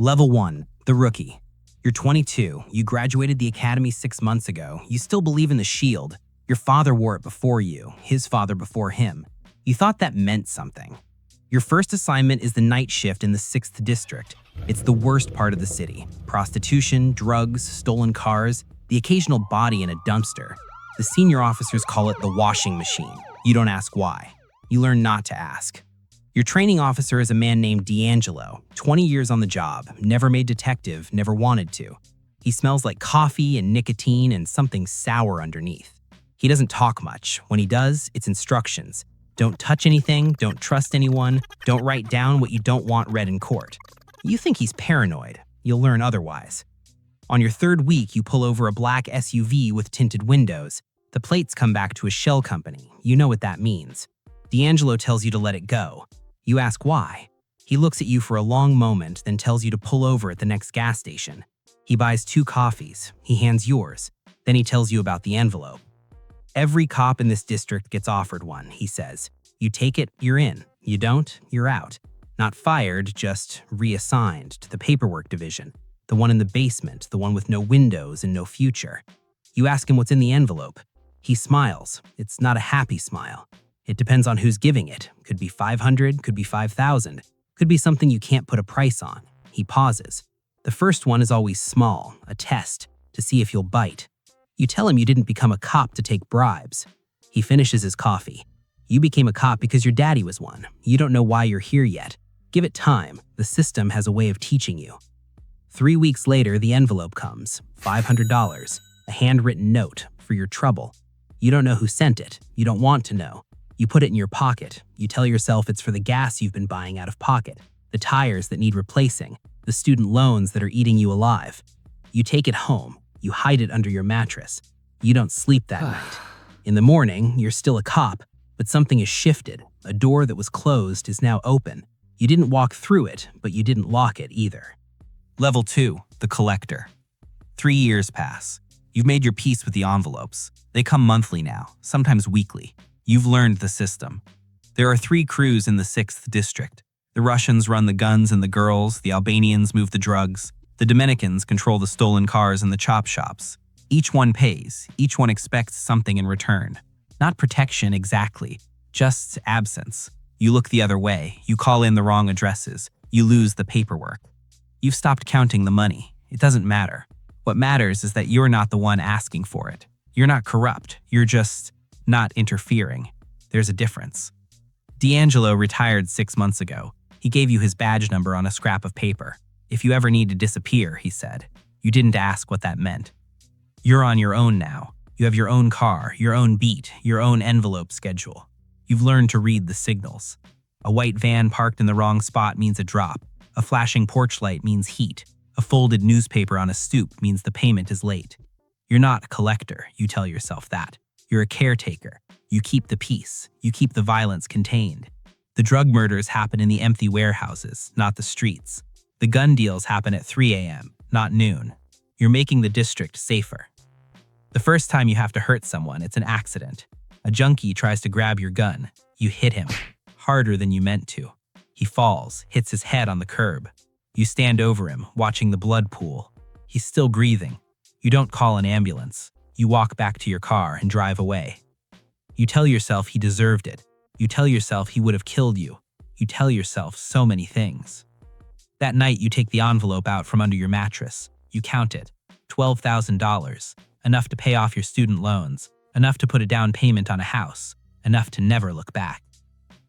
Level 1, the rookie. You're 22, you graduated the academy 6 months ago, you still believe in the shield. Your father wore it before you, his father before him. You thought that meant something. Your first assignment is the night shift in the 6th district. It's the worst part of the city. Prostitution, drugs, stolen cars, the occasional body in a dumpster. The senior officers call it the washing machine. You don't ask why. You learn not to ask. Your training officer is a man named D'Angelo, 20 years on the job, never made detective, never wanted to. He smells like coffee and nicotine and something sour underneath. He doesn't talk much. When he does, it's instructions. Don't touch anything, don't trust anyone, don't write down what you don't want read in court. You think he's paranoid. You'll learn otherwise. On your 3rd week, you pull over a black SUV with tinted windows. The plates come back to a shell company. You know what that means. D'Angelo tells you to let it go. You ask why. He looks at you for a long moment, then tells you to pull over at the next gas station. He buys 2 coffees. He hands yours. Then he tells you about the envelope. Every cop in this district gets offered one, he says. You take it, you're in. You don't, you're out. Not fired, just reassigned to the paperwork division. The one in the basement, the one with no windows and no future. You ask him what's in the envelope. He smiles. It's not a happy smile. It depends on who's giving it. Could be 500, could be 5,000. Could be something you can't put a price on. He pauses. The first one is always small, a test, to see if you'll bite. You tell him you didn't become a cop to take bribes. He finishes his coffee. You became a cop because your daddy was one. You don't know why you're here yet. Give it time. The system has a way of teaching you. 3 weeks later, the envelope comes. $500. A handwritten note for your trouble. You don't know who sent it. You don't want to know. You put it in your pocket. You tell yourself it's for the gas you've been buying out of pocket, the tires that need replacing, the student loans that are eating you alive. You take it home. You hide it under your mattress. You don't sleep that night. In the morning, you're still a cop, but something has shifted. A door that was closed is now open. You didn't walk through it, but you didn't lock it either. Level 2, the collector. 3 years pass. You've made your peace with the envelopes. They come monthly now, sometimes weekly. You've learned the system. There are 3 crews in the 6th district. The Russians run the guns and the girls, the Albanians move the drugs, the Dominicans control the stolen cars and the chop shops. Each one pays, each one expects something in return. Not protection exactly, just absence. You look the other way, you call in the wrong addresses, you lose the paperwork. You've stopped counting the money. It doesn't matter. What matters is that you're not the one asking for it. You're not corrupt, you're just not interfering. There's a difference. D'Angelo retired 6 months ago. He gave you his badge number on a scrap of paper. If you ever need to disappear, he said. You didn't ask what that meant. You're on your own now. You have your own car, your own beat, your own envelope schedule. You've learned to read the signals. A white van parked in the wrong spot means a drop. A flashing porch light means heat. A folded newspaper on a stoop means the payment is late. You're not a collector, you tell yourself that. You're a caretaker. You keep the peace. You keep the violence contained. The drug murders happen in the empty warehouses, not the streets. The gun deals happen at 3 a.m., not noon. You're making the district safer. The first time you have to hurt someone, it's an accident. A junkie tries to grab your gun. You hit him, harder than you meant to. He falls, hits his head on the curb. You stand over him, watching the blood pool. He's still breathing. You don't call an ambulance. You walk back to your car and drive away. You tell yourself he deserved it. You tell yourself he would have killed you. You tell yourself so many things. That night, you take the envelope out from under your mattress. You count it. $12,000. Enough to pay off your student loans. Enough to put a down payment on a house. Enough to never look back.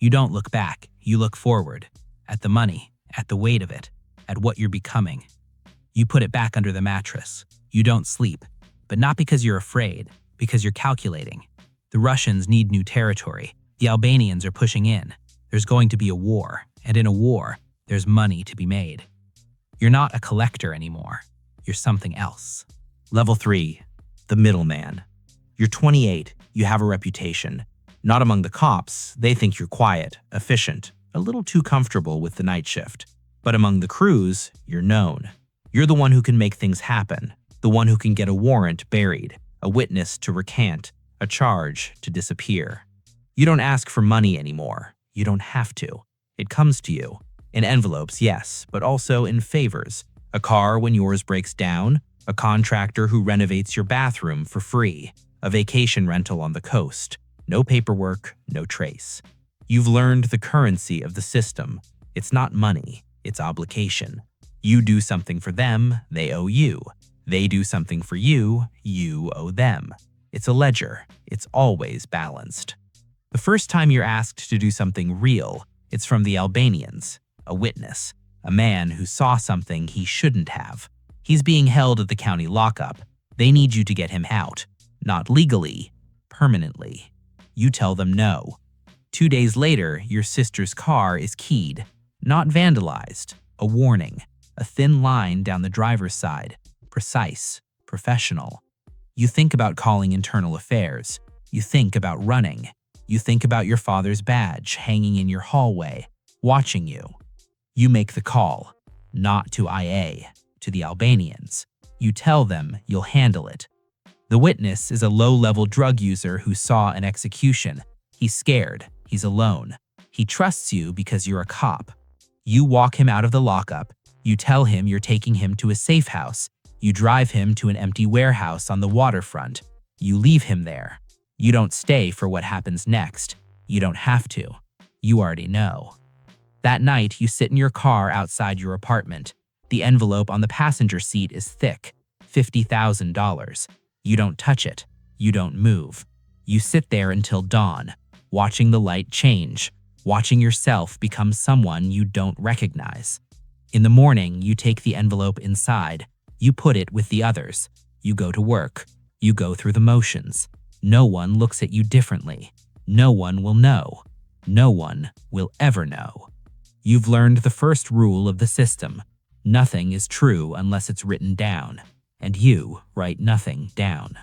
You don't look back. You look forward. At the money. At the weight of it. At what you're becoming. You put it back under the mattress. You don't sleep. But not because you're afraid. Because you're calculating. The Russians need new territory. The Albanians are pushing in. There's going to be a war. And in a war, there's money to be made. You're not a collector anymore. You're something else. Level 3. The middleman. You're 28. You have a reputation. Not among the cops. They think you're quiet, efficient, a little too comfortable with the night shift. But among the crews, you're known. You're the one who can make things happen. The one who can get a warrant buried, a witness to recant, a charge to disappear. You don't ask for money anymore. You don't have to. It comes to you. In envelopes, yes, but also in favors. A car when yours breaks down, a contractor who renovates your bathroom for free, a vacation rental on the coast. No paperwork, no trace. You've learned the currency of the system. It's not money, it's obligation. You do something for them, they owe you. They do something for you, you owe them. It's a ledger. It's always balanced. The first time you're asked to do something real, it's from the Albanians, a witness, a man who saw something he shouldn't have. He's being held at the county lockup. They need you to get him out. Not legally, permanently. You tell them no. 2 days later, your sister's car is keyed, not vandalized, a warning, a thin line down the driver's side, precise, professional. You think about calling internal affairs. You think about running. You think about your father's badge hanging in your hallway, watching you. You make the call, not to IA, to the Albanians. You tell them you'll handle it. The witness is a low-level drug user who saw an execution. He's scared. He's alone. He trusts you because you're a cop. You walk him out of the lockup. You tell him you're taking him to a safe house. You drive him to an empty warehouse on the waterfront. You leave him there. You don't stay for what happens next. You don't have to. You already know. That night, you sit in your car outside your apartment. The envelope on the passenger seat is thick, $50,000. You don't touch it. You don't move. You sit there until dawn, watching the light change, watching yourself become someone you don't recognize. In the morning, you take the envelope inside. You put it with the others. You go to work. You go through the motions. No one looks at you differently. No one will know. No one will ever know. You've learned the first rule of the system. Nothing is true unless it's written down. And you write nothing down.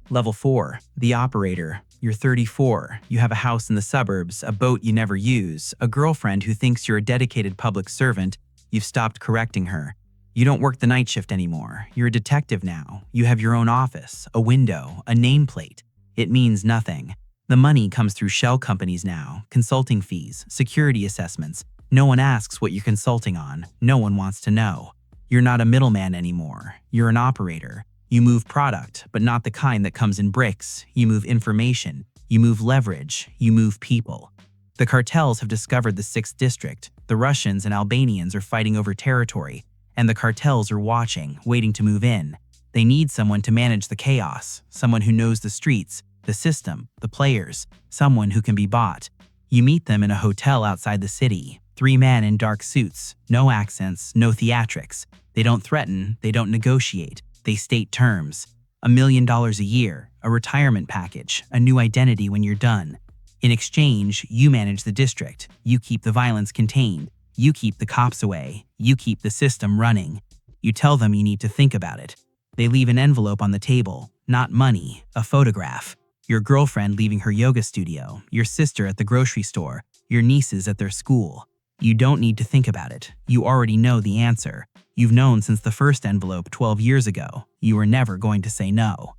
Level 4, the operator. You're 34, you have a house in the suburbs, a boat you never use, a girlfriend who thinks you're a dedicated public servant. You've stopped correcting her. You don't work the night shift anymore. You're a detective now. You have your own office, a window, a nameplate. It means nothing. The money comes through shell companies now, consulting fees, security assessments. No one asks what you're consulting on. No one wants to know. You're not a middleman anymore. You're an operator. You move product, but not the kind that comes in bricks. You move information. You move leverage. You move people. The cartels have discovered the 6th district. The Russians and Albanians are fighting over territory, and the cartels are watching, waiting to move in. They need someone to manage the chaos, someone who knows the streets, the system, the players, someone who can be bought. You meet them in a hotel outside the city. 3 men in dark suits, no accents, no theatrics. They don't threaten, they don't negotiate. They state terms. $1 million a year, a retirement package, a new identity when you're done. In exchange, you manage the district. You keep the violence contained. You keep the cops away. You keep the system running. You tell them you need to think about it. They leave an envelope on the table. Not money, a photograph. Your girlfriend leaving her yoga studio. Your sister at the grocery store. Your nieces at their school. You don't need to think about it. You already know the answer. You've known since the first envelope 12 years ago. You were never going to say no.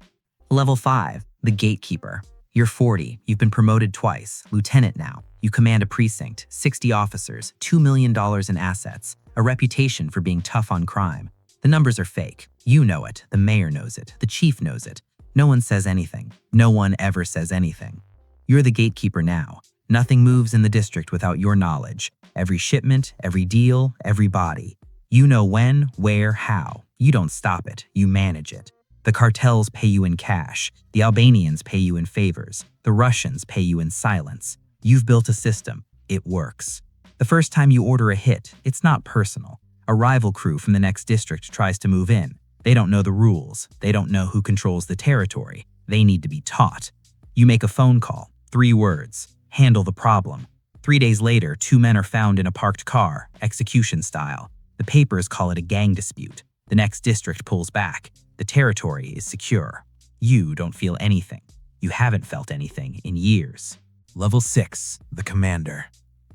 Level 5, the gatekeeper. You're 40, you've been promoted twice, lieutenant now. You command a precinct, 60 officers, $2 million in assets, a reputation for being tough on crime. The numbers are fake. You know it, the mayor knows it, the chief knows it. No one says anything. No one ever says anything. You're the gatekeeper now. Nothing moves in the district without your knowledge. Every shipment, every deal, every body. You know when, where, how. You don't stop it, you manage it. The cartels pay you in cash. The Albanians pay you in favors. The Russians pay you in silence. You've built a system. It works. The first time you order a hit, it's not personal. A rival crew from the next district tries to move in. They don't know the rules. They don't know who controls the territory. They need to be taught. You make a phone call. 3 words. Handle the problem. 3 days later, 2 men are found in a parked car, execution style. The papers call it a gang dispute. The next district pulls back. The territory is secure. You don't feel anything. You haven't felt anything in years. Level 6, the commander.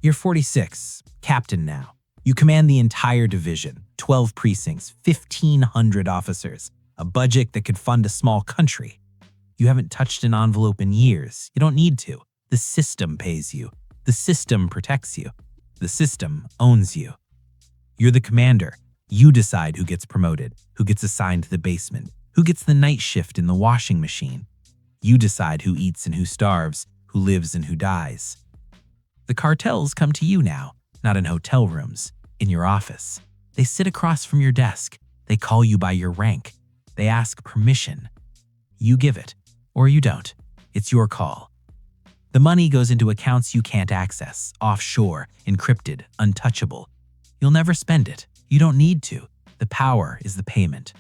You're 46, captain now. You command the entire division, 12 precincts, 1,500 officers, a budget that could fund a small country. You haven't touched an envelope in years. You don't need to. The system pays you. The system protects you. The system owns you. You're the commander. You decide who gets promoted, who gets assigned to the basement, who gets the night shift in the washing machine. You decide who eats and who starves, who lives and who dies. The cartels come to you now, not in hotel rooms, in your office. They sit across from your desk. They call you by your rank. They ask permission. You give it, or you don't. It's your call. The money goes into accounts you can't access, offshore, encrypted, untouchable. You'll never spend it. You don't need to. The power is the payment.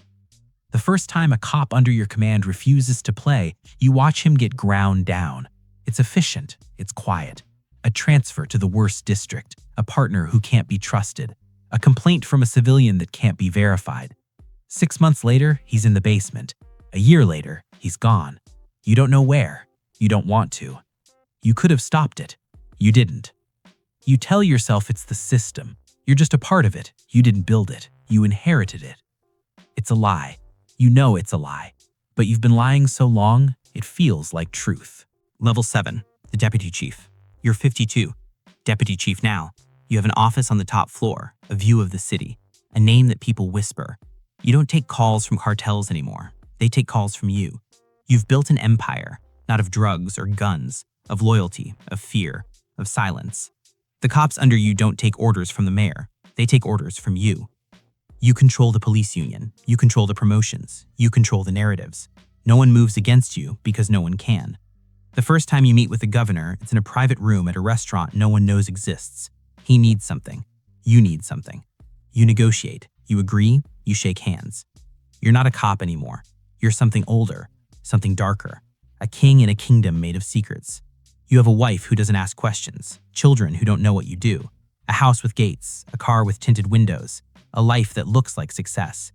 The first time a cop under your command refuses to play, you watch him get ground down. It's efficient. It's quiet. A transfer to the worst district, a partner who can't be trusted, a complaint from a civilian that can't be verified. 6 months later, he's in the basement. A year later, he's gone. You don't know where. You don't want to. You could have stopped it. You didn't. You tell yourself it's the system. You're just a part of it. You didn't build it. You inherited it. It's a lie. You know it's a lie. But you've been lying so long, it feels like truth. Level 7, the deputy chief. You're 52. Deputy chief now. You have an office on the top floor, a view of the city, a name that people whisper. You don't take calls from cartels anymore. They take calls from you. You've built an empire, not of drugs or guns, of loyalty, of fear, of silence. The cops under you don't take orders from the mayor. They take orders from you. You control the police union. You control the promotions. You control the narratives. No one moves against you because no one can. The first time you meet with the governor, it's in a private room at a restaurant no one knows exists. He needs something. You need something. You negotiate. You agree. You shake hands. You're not a cop anymore. You're something older, something darker, a king in a kingdom made of secrets. You have a wife who doesn't ask questions, children who don't know what you do, a house with gates, a car with tinted windows, a life that looks like success.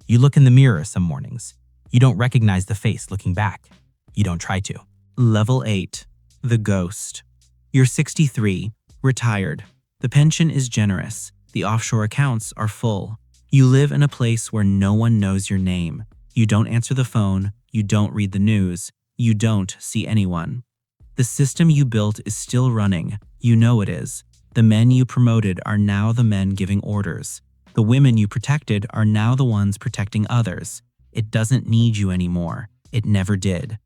You look in the mirror some mornings. You don't recognize the face looking back. You don't try to. Level 8, the ghost. You're 63, retired. The pension is generous. The offshore accounts are full. You live in a place where no one knows your name. You don't answer the phone. You don't read the news. You don't see anyone. The system you built is still running. You know it is. The men you promoted are now the men giving orders. The women you protected are now the ones protecting others. It doesn't need you anymore. It never did.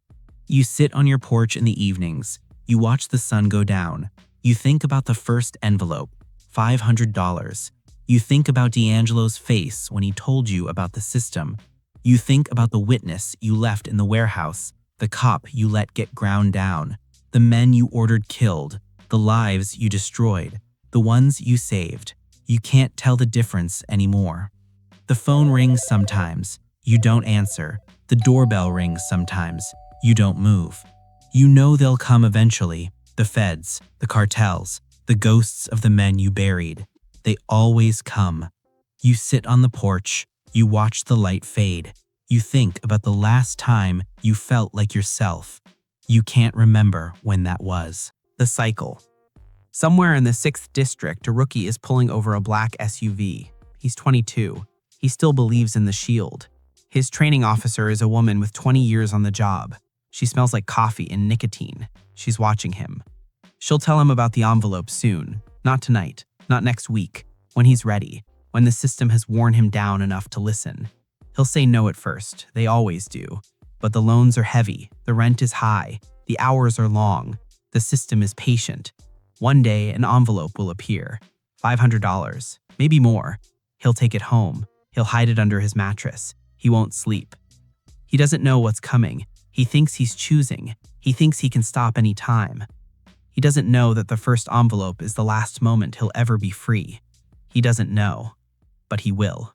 You sit on your porch in the evenings. You watch the sun go down. You think about the first envelope, $500. You think about D'Angelo's face when he told you about the system. You think about the witness you left in the warehouse, the cop you let get ground down, the men you ordered killed, the lives you destroyed, the ones you saved. You can't tell the difference anymore. The phone rings sometimes. You don't answer. The doorbell rings sometimes. You don't move. You know they'll come eventually. The feds, the cartels, the ghosts of the men you buried. They always come. You sit on the porch. You watch the light fade. You think about the last time you felt like yourself. You can't remember when that was. The cycle. Somewhere in the 6th district, a rookie is pulling over a black SUV. He's 22. He still believes in the shield. His training officer is a woman with 20 years on the job. She smells like coffee and nicotine. She's watching him. She'll tell him about the envelope soon. Not tonight. Not next week. When he's ready. When the system has worn him down enough to listen. He'll say no at first. They always do. But the loans are heavy. The rent is high. The hours are long. The system is patient. One day, an envelope will appear. $500. Maybe more. He'll take it home. He'll hide it under his mattress. He won't sleep. He doesn't know what's coming. He thinks he's choosing. He thinks he can stop any time. He doesn't know that the first envelope is the last moment he'll ever be free. He doesn't know, but he will.